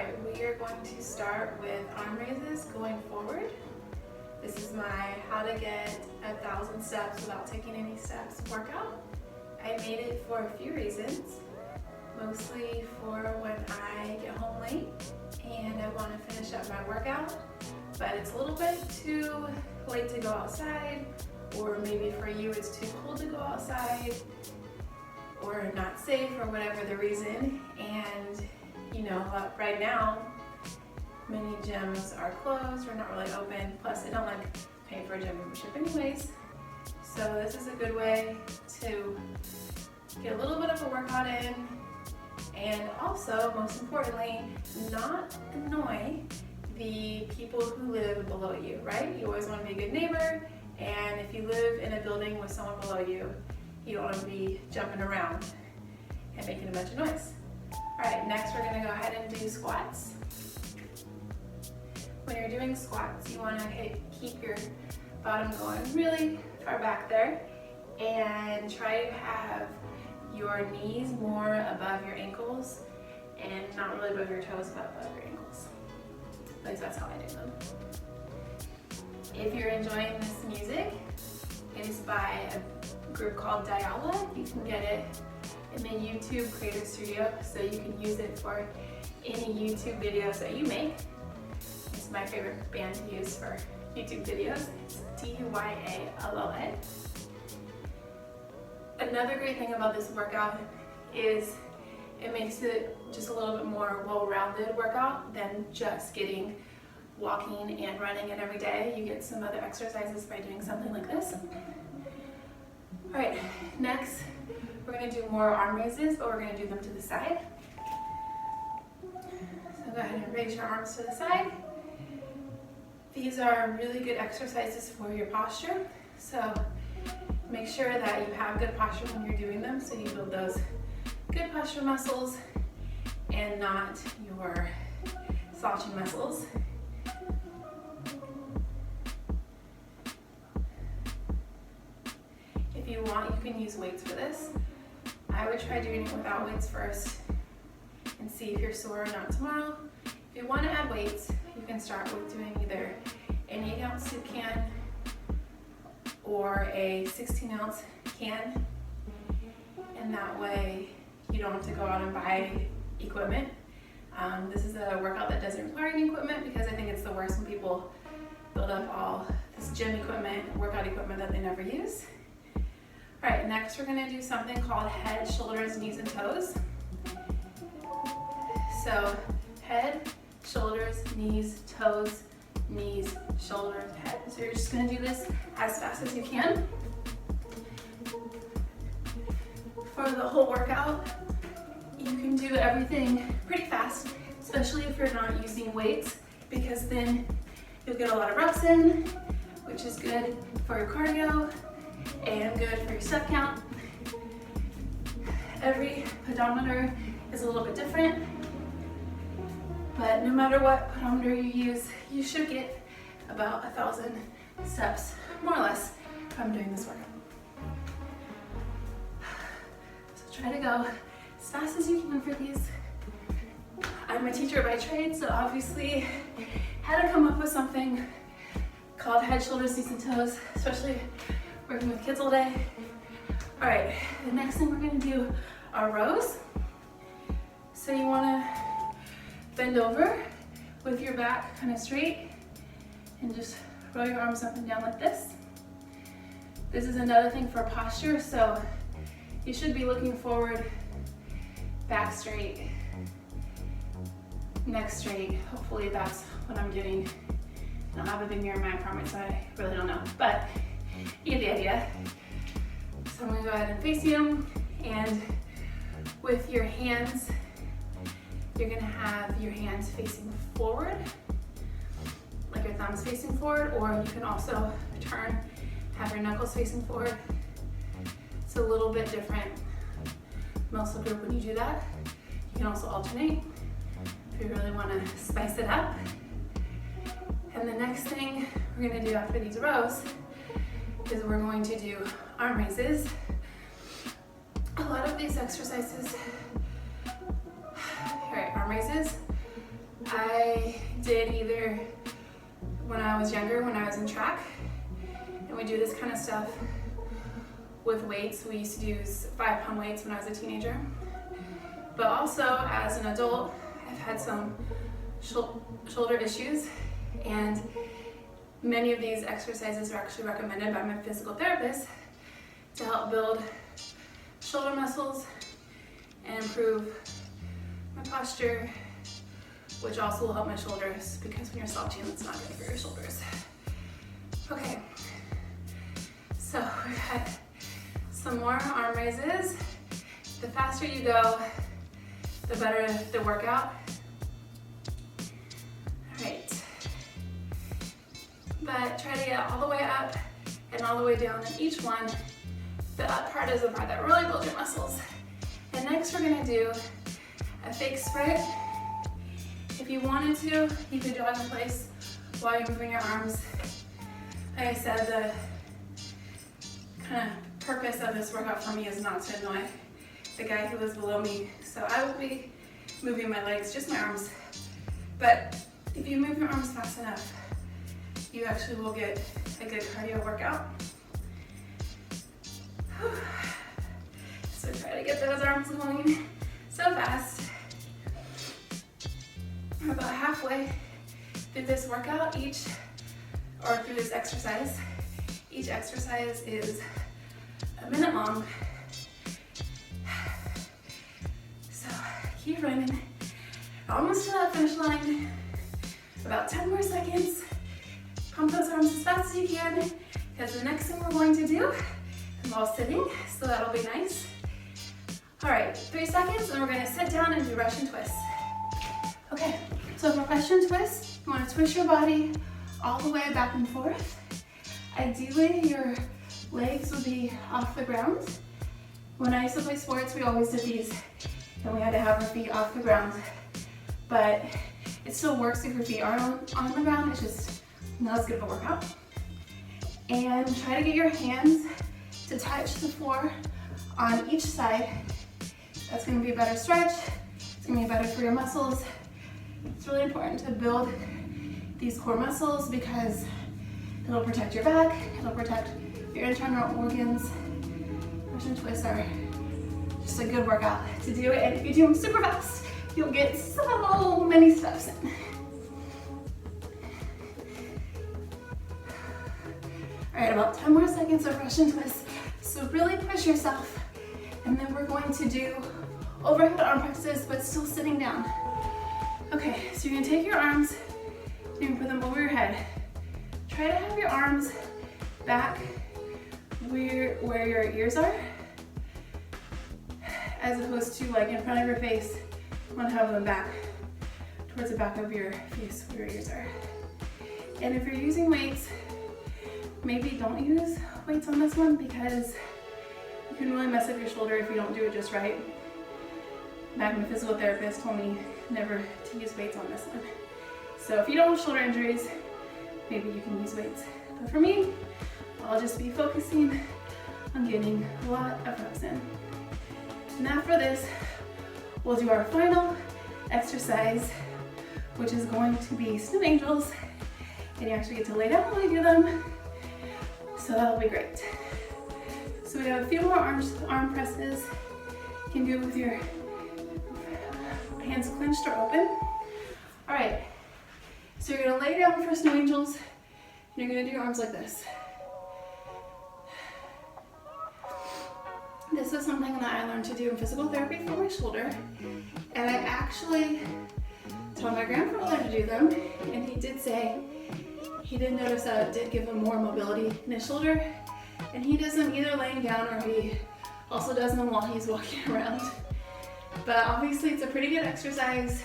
Alright, we are going to start with arm raises going forward. This is my how to get 1,000 steps without taking any steps workout. I made it for a few reasons, mostly for when I get home late and I want to finish up my workout, but it's a little bit too late to go outside, or maybe for you it's too cold to go outside, or not safe, or whatever the reason. And you know, right now many gyms are closed or not really open, plus I don't like paying for a gym membership anyways, so this is a good way to get a little bit of a workout in, and also, most importantly, not annoy the people who live below you, right? You always want to be a good neighbor, and if you live in a building with someone below you, you don't want to be jumping around and making a bunch of noise. Alright, next we're going to go ahead and do squats. When you're doing squats, you want to keep your bottom going really far back there, and try to have your knees more above your ankles and not really above your toes, but above your ankles. At least that's how I do them. If you're enjoying this music, it is by a group called Diala. You can get it in the YouTube Creator Studio, so you can use it for any YouTube videos that you make. It's my favorite band to use for YouTube videos. It's Dyalla. Another great thing about this workout is it makes it just a little bit more well-rounded workout than just getting walking and running it every day. You get some other exercises by doing something like this. All right, next we're going to do more arm raises, but we're going to do them to the side. So go ahead and raise your arms to the side. These are really good exercises for your posture, so make sure that you have good posture when you're doing them, so you build those good posture muscles and not your slouching muscles. If you want, you can use weights for this. I would try doing it without weights first and see if you're sore or not tomorrow. If you want to add weights, you can start with doing either an 8-ounce soup can or a 16-ounce can, and that way you don't have to go out and buy equipment. This is a workout that doesn't require any equipment, because I think it's the worst when people build up all this gym equipment, workout equipment that they never use. All right, next we're gonna do something called head, shoulders, knees, and toes. So head, shoulders, knees, toes, knees, shoulders, head. So you're just gonna do this as fast as you can. For the whole workout, you can do everything pretty fast, especially if you're not using weights, because then you'll get a lot of reps in, which is good for your cardio and good for your step count. Every pedometer is a little bit different, but no matter what pedometer you use, you should get about 1,000 steps, more or less, from doing this workout. So try to go as fast as you can for these. I'm a teacher by trade, so obviously had to come up with something called head, shoulders, knees, and toes, especially working with kids all day. All right, the next thing we're gonna do are rows. So you wanna bend over with your back kind of straight and just roll your arms up and down like this. This is another thing for posture, so you should be looking forward, back straight, neck straight. Hopefully that's what I'm doing. I don't have a big mirror in my apartment, so I really don't know, but you get the idea. So I'm gonna go ahead and face you, and with your hands, you're gonna have your hands facing forward, like your thumbs facing forward, or you can also turn, have your knuckles facing forward. It's a little bit different muscle group when you do that. You can also alternate if you really wanna spice it up. And the next thing we're gonna do after these rows is we're going to do arm raises. A lot of these exercises, all right, arm raises, I did either when I was younger, when I was in track, and we do this kind of stuff with weights. We used to use 5-pound weights when I was a teenager. But also as an adult, I've had some shoulder issues, and many of these exercises are actually recommended by my physical therapist to help build shoulder muscles and improve my posture, which also will help my shoulders, because when you're slouching, it's not good for your shoulders. Okay, so we've got some more arm raises. The faster you go, the better the workout. All right, but try to get all the way up and all the way down in each one. The up part is the part that really builds your muscles. And next we're gonna do a fake sprint. If you wanted to, you could jog in place while you're moving your arms. Like I said, the kind of purpose of this workout for me is not to annoy the guy who lives below me. So I will be moving my legs, just my arms. But if you move your arms fast enough, you actually will get a good cardio workout. So try to get those arms going so fast. We're about halfway through this workout through this exercise. Each exercise is a minute long. So keep running. Almost to that finish line. About 10 more seconds. Pump those arms as fast as you can, because the next thing we're going to do involves sitting, so that'll be nice. All right, 3 seconds, and we're gonna sit down and do Russian twists. Okay, so for Russian twist, you wanna twist your body all the way back and forth. Ideally, your legs would be off the ground. When I used to play sports, we always did these, and we had to have our feet off the ground. But it still works if your feet are on the ground, it's just not as good of a workout. And try to get your hands to touch the floor on each side. That's gonna be a better stretch. It's gonna be better for your muscles. It's really important to build these core muscles because it'll protect your back, it'll protect your internal organs. Russian twists are just a good workout to do it, and if you do them super fast, you'll get so many steps in. All right, about 10 more seconds of Russian twists. So really push yourself, and then we're going to do overhead arm presses, but still sitting down. Okay, so you're gonna take your arms, you're gonna put them over your head. Try to have your arms back where your ears are, as opposed to like in front of your face. You wanna have them back towards the back of your face where your ears are. And if you're using weights, maybe don't use weights on this one, because you can really mess up your shoulder if you don't do it just right. My physical therapist told me never to use weights on this one. So if you don't have shoulder injuries, maybe you can use weights. But for me, I'll just be focusing on getting a lot of reps in. And after this, we'll do our final exercise, which is going to be snow angels. And you actually get to lay down while you do them. So that'll be great. So we have a few more arm presses. You can do it with your hands clenched or open. All right, so you're gonna lay down for snow angels, and you're gonna do your arms like this. This is something that I learned to do in physical therapy for my shoulder, and I actually told my grandfather to do them, and he did say he did notice that it did give him more mobility in his shoulder, and he does them either laying down or he also does them while he's walking around. But obviously it's a pretty good exercise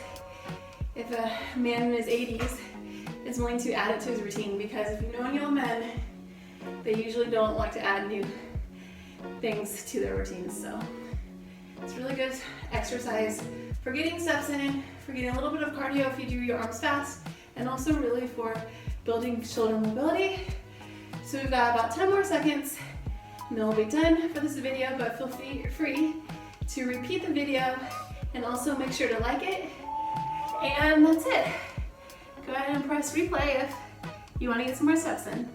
if a man in his 80s is willing to add it to his routine, because if you know any old men, they usually don't like to add new things to their routines. So it's really good exercise for getting steps in, for getting a little bit of cardio if you do your arms fast, and also really for building shoulder mobility. So we've got about 10 more seconds, and then we'll be done for this video, but feel free to repeat the video and also make sure to like it and that's it. Go ahead and press replay if you want to get some more steps in.